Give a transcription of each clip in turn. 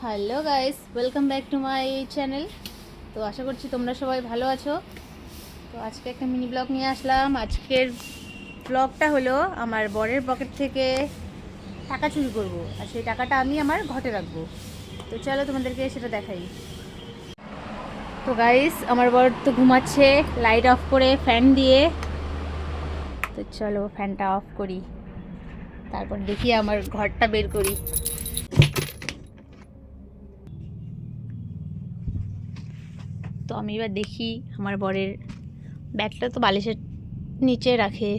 Hello guys, welcome back to my channel. তো আশা করছি তোমরা সবাই ভালো আছো। তো আজকে একটা মিনি ব্লগ নিয়ে আসলাম। আজকের ব্লগটা হলো আমার বরের পকেট থেকে টাকা চুরি করব, আর সেই টাকাটা আমি আমার ঘরে রাখবো। তো চলো তোমাদেরকে সেটা দেখাই। তো গাইস, আমার বর তো ঘুমাচ্ছে লাইট অফ করে, ফ্যান দিয়ে। তো চলো ফ্যানটা অফ করি, তারপর দেখি আমার ঘরটা বের করি। তো আমি এবার দেখি আমার বরের ব্যাগটা তো বালিশের নিচে রাখে।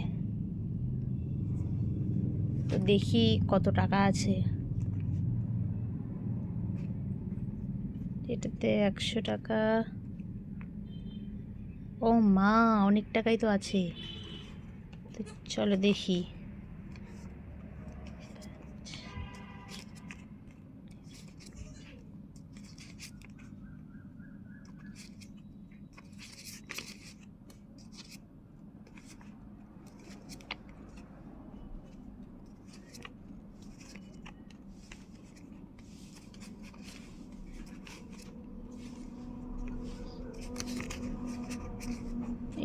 তো দেখি কত টাকা আছে। এটাতে 100 টাকা। ও মা, অনেক টাকাই তো আছে। তো চলো দেখি।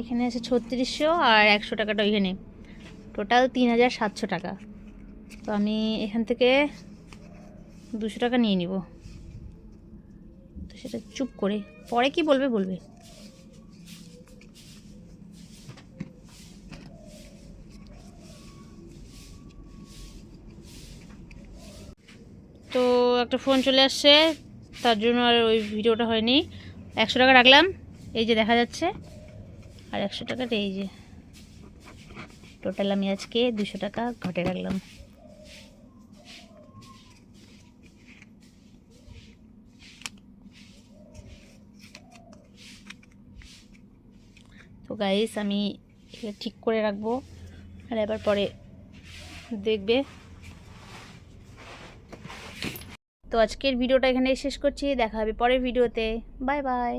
এখানে আছে 3600, আর 100 টাকাটা ওইখানে, টোটাল 3700 টাকা। তো আমি এখান থেকে 200 টাকা নিয়ে নিব। তো সেটা চুপ করে, পরে কি বলবে বলবে। তো একটা ফোন চলে আসছে, তার জন্য আর ওই ভিডিওটা হয়নি। 100 টাকা রাখলাম, এই যে দেখা যাচ্ছে। আর 100 টাকাটা এই যে, টোটাল আমি আজকে 200 টাকা ঘটে রাখলাম। তো গাইস, আমি এটা ঠিক করে রাখবো, আর এবার পরে দেখবে। তো আজকের ভিডিওটা এখানেই শেষ করছি, দেখা হবে পরের ভিডিওতে। Bye bye.